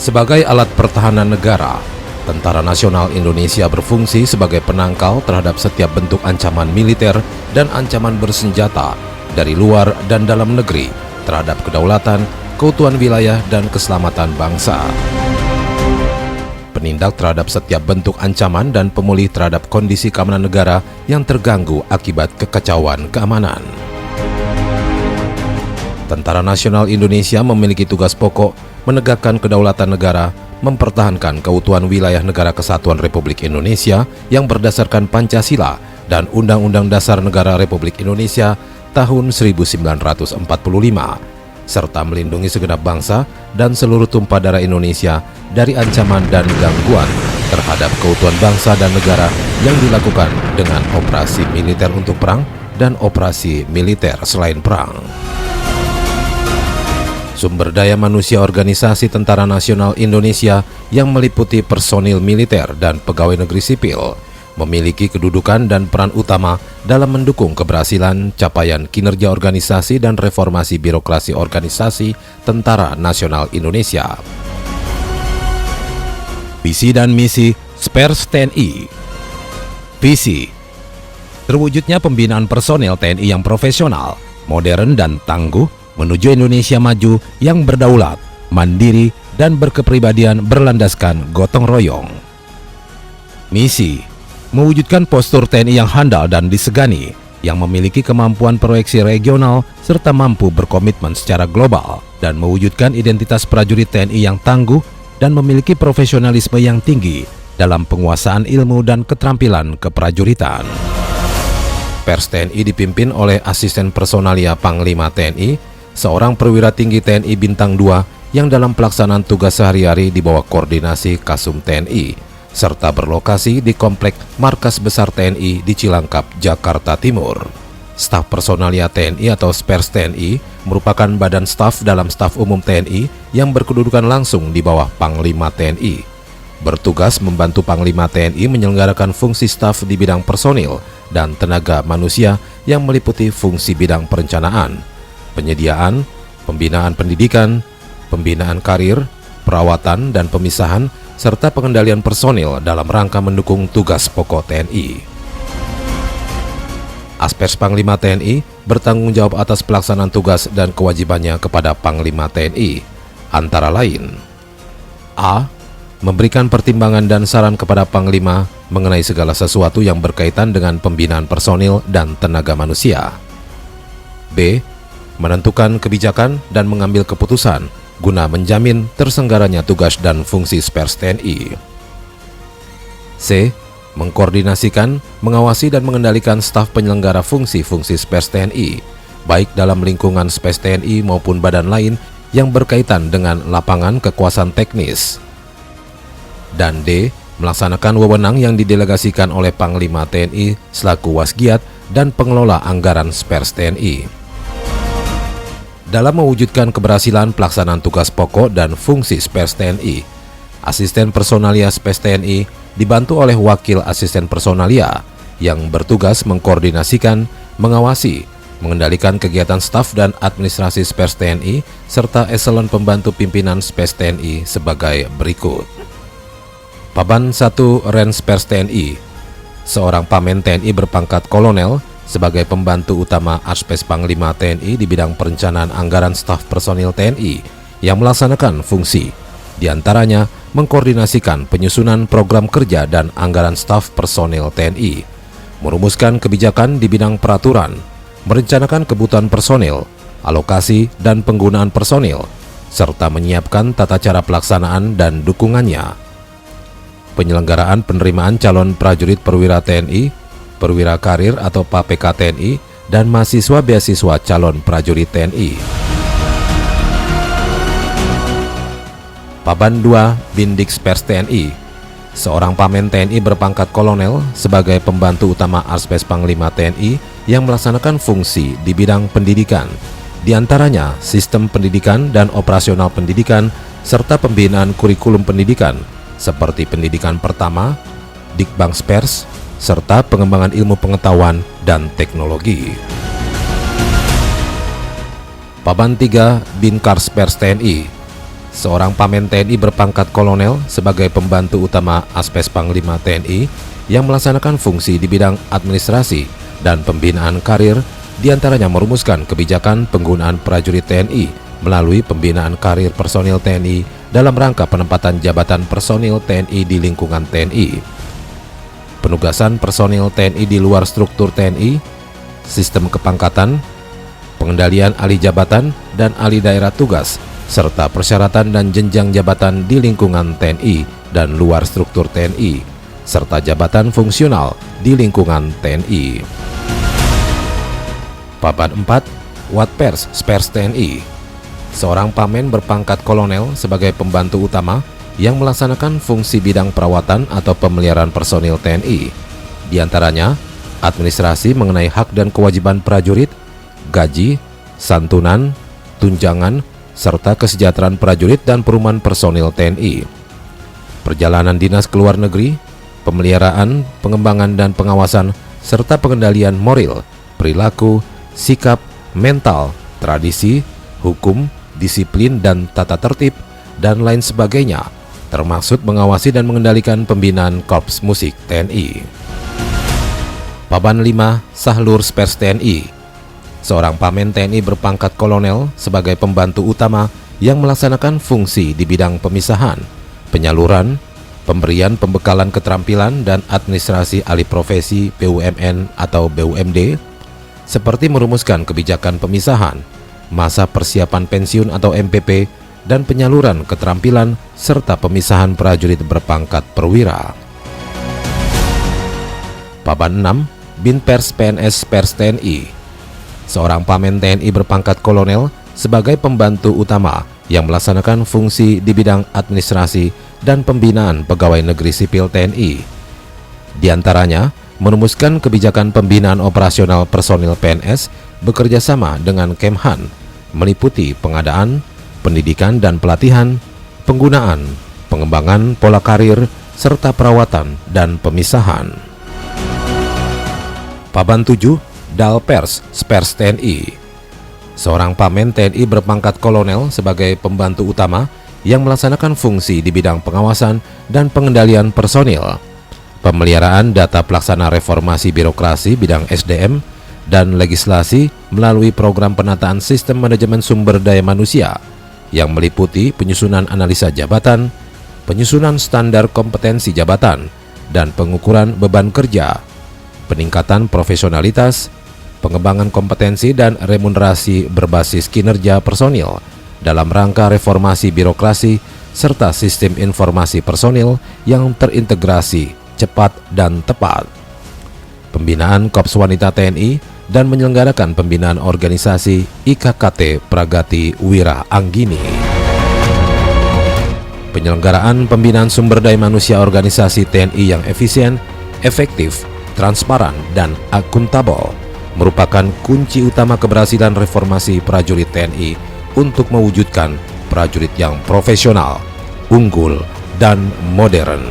Sebagai alat pertahanan negara, Tentara Nasional Indonesia berfungsi sebagai penangkal terhadap setiap bentuk ancaman militer dan ancaman bersenjata dari luar dan dalam negeri terhadap kedaulatan, keutuhan wilayah, dan keselamatan bangsa. Penindak terhadap setiap bentuk ancaman dan pemulih terhadap kondisi keamanan negara yang terganggu akibat kekacauan keamanan. Tentara Nasional Indonesia memiliki tugas pokok menegakkan kedaulatan negara, mempertahankan keutuhan wilayah negara Kesatuan Republik Indonesia yang berdasarkan Pancasila dan Undang-Undang Dasar Negara Republik Indonesia tahun 1945, serta melindungi segenap bangsa dan seluruh tumpah darah Indonesia dari ancaman dan gangguan terhadap keutuhan bangsa dan negara yang dilakukan dengan operasi militer untuk perang dan operasi militer selain perang. Sumber daya manusia organisasi Tentara Nasional Indonesia yang meliputi personil militer dan pegawai negeri sipil memiliki kedudukan dan peran utama dalam mendukung keberhasilan capaian kinerja organisasi dan reformasi birokrasi organisasi Tentara Nasional Indonesia. Visi dan misi Spers TNI. Visi: terwujudnya pembinaan personil TNI yang profesional, modern, dan tangguh menuju Indonesia maju yang berdaulat, mandiri, dan berkepribadian berlandaskan gotong royong. Misi: mewujudkan postur TNI yang handal dan disegani, yang memiliki kemampuan proyeksi regional serta mampu berkomitmen secara global, dan mewujudkan identitas prajurit TNI yang tangguh dan memiliki profesionalisme yang tinggi dalam penguasaan ilmu dan keterampilan keprajuritan. Pers TNI dipimpin oleh Asisten Personalia Panglima TNI, seorang perwira tinggi TNI Bintang 2 yang dalam pelaksanaan tugas sehari-hari di bawah koordinasi Kasum TNI, serta berlokasi di Komplek Markas Besar TNI di Cilangkap, Jakarta Timur. Staf Personalia TNI atau Spers TNI merupakan badan staf dalam staf umum TNI yang berkedudukan langsung di bawah Panglima TNI. Bertugas membantu Panglima TNI menyelenggarakan fungsi staf di bidang personil dan tenaga manusia yang meliputi fungsi bidang perencanaan, penyediaan, pembinaan pendidikan, pembinaan karir, perawatan dan pemisahan, serta pengendalian personil dalam rangka mendukung tugas pokok TNI. Aspers Panglima TNI bertanggung jawab atas pelaksanaan tugas dan kewajibannya kepada Panglima TNI, antara lain: A. Memberikan pertimbangan dan saran kepada Panglima mengenai segala sesuatu yang berkaitan dengan pembinaan personil dan tenaga manusia. B. Menentukan kebijakan dan mengambil keputusan guna menjamin tersenggaranya tugas dan fungsi Spers TNI. C. Mengkoordinasikan, mengawasi dan mengendalikan staf penyelenggara fungsi-fungsi Spers TNI, baik dalam lingkungan Spers TNI maupun badan lain yang berkaitan dengan lapangan kekuasaan teknis. Dan D. Melaksanakan wewenang yang didelegasikan oleh Panglima TNI selaku wasgiat dan pengelola anggaran Spers TNI. Dalam mewujudkan keberhasilan pelaksanaan tugas pokok dan fungsi Spers TNI, Asisten Personalia Spers TNI dibantu oleh Wakil Asisten Personalia yang bertugas mengkoordinasikan, mengawasi, mengendalikan kegiatan staf dan administrasi Spers TNI, serta eselon pembantu pimpinan Spers TNI sebagai berikut. Paban 1 Ren Spers TNI, seorang pamen TNI berpangkat kolonel sebagai pembantu utama Aspes Panglima TNI di bidang perencanaan anggaran staf personil TNI yang melaksanakan fungsi, diantaranya mengkoordinasikan penyusunan program kerja dan anggaran staf personil TNI, merumuskan kebijakan di bidang peraturan, merencanakan kebutuhan personil, alokasi dan penggunaan personil, serta menyiapkan tata cara pelaksanaan dan dukungannya. Penyelenggaraan penerimaan calon prajurit perwira TNI, perwira karir atau PAPK TNI, dan mahasiswa beasiswa calon prajurit TNI. Paban 2 Bindik Spers TNI, seorang pamen TNI berpangkat kolonel sebagai pembantu utama Aspes Panglima TNI yang melaksanakan fungsi di bidang pendidikan, diantaranya sistem pendidikan dan operasional pendidikan, serta pembinaan kurikulum pendidikan seperti pendidikan pertama, Dikbang Spers, serta pengembangan ilmu pengetahuan dan teknologi. Paban 3 Binkar Spers TNI, seorang pamen TNI berpangkat kolonel sebagai pembantu utama Aspes Panglima TNI yang melaksanakan fungsi di bidang administrasi dan pembinaan karir, diantaranya merumuskan kebijakan penggunaan prajurit TNI melalui pembinaan karir personil TNI dalam rangka penempatan jabatan personil TNI di lingkungan TNI, penugasan personil TNI di luar struktur TNI, sistem kepangkatan, pengendalian alih jabatan dan alih daerah tugas, serta persyaratan dan jenjang jabatan di lingkungan TNI dan luar struktur TNI, serta jabatan fungsional di lingkungan TNI. Papan 4. Watpers Spers TNI. Seorang pamen berpangkat kolonel sebagai pembantu utama yang melaksanakan fungsi bidang perawatan atau pemeliharaan personil TNI, diantaranya administrasi mengenai hak dan kewajiban prajurit, gaji, santunan, tunjangan, serta kesejahteraan prajurit dan perumahan personil TNI, perjalanan dinas ke luar negeri, pemeliharaan, pengembangan dan pengawasan, serta pengendalian moral, perilaku, sikap, mental, tradisi, hukum, disiplin dan tata tertib, dan lain sebagainya, termasuk mengawasi dan mengendalikan pembinaan Korps Musik TNI. Papan 5. Sahlur Spers TNI. Seorang pamen TNI berpangkat kolonel sebagai pembantu utama yang melaksanakan fungsi di bidang pemisahan, penyaluran, pemberian pembekalan keterampilan dan administrasi alih profesi BUMN atau BUMD, seperti merumuskan kebijakan pemisahan, masa persiapan pensiun atau MPP, dan penyaluran keterampilan serta pemisahan prajurit berpangkat perwira. Papan 6. Binpers PNS Pers TNI. Seorang pamen TNI berpangkat kolonel sebagai pembantu utama yang melaksanakan fungsi di bidang administrasi dan pembinaan pegawai negeri sipil TNI. Di antaranya, merumuskan kebijakan pembinaan operasional personil PNS bekerja sama dengan Kemhan, meliputi pengadaan, pendidikan dan pelatihan, penggunaan, pengembangan pola karir, serta perawatan dan pemisahan. Papan 7. Dalpers Spers TNI. Seorang pamen TNI berpangkat kolonel sebagai pembantu utama yang melaksanakan fungsi di bidang pengawasan dan pengendalian personil, pemeliharaan data pelaksana reformasi birokrasi bidang SDM, dan legislasi melalui program penataan sistem manajemen sumber daya manusia yang meliputi penyusunan analisa jabatan, penyusunan standar kompetensi jabatan, dan pengukuran beban kerja, peningkatan profesionalitas, pengembangan kompetensi dan remunerasi berbasis kinerja personil dalam rangka reformasi birokrasi serta sistem informasi personil yang terintegrasi, cepat dan tepat, pembinaan Korps Wanita TNI, dan menyelenggarakan pembinaan organisasi IKKT Pragati Wira Anggini. Penyelenggaraan pembinaan sumber daya manusia organisasi TNI yang efisien, efektif, transparan, dan akuntabel merupakan kunci utama keberhasilan reformasi prajurit TNI untuk mewujudkan prajurit yang profesional, unggul, dan modern.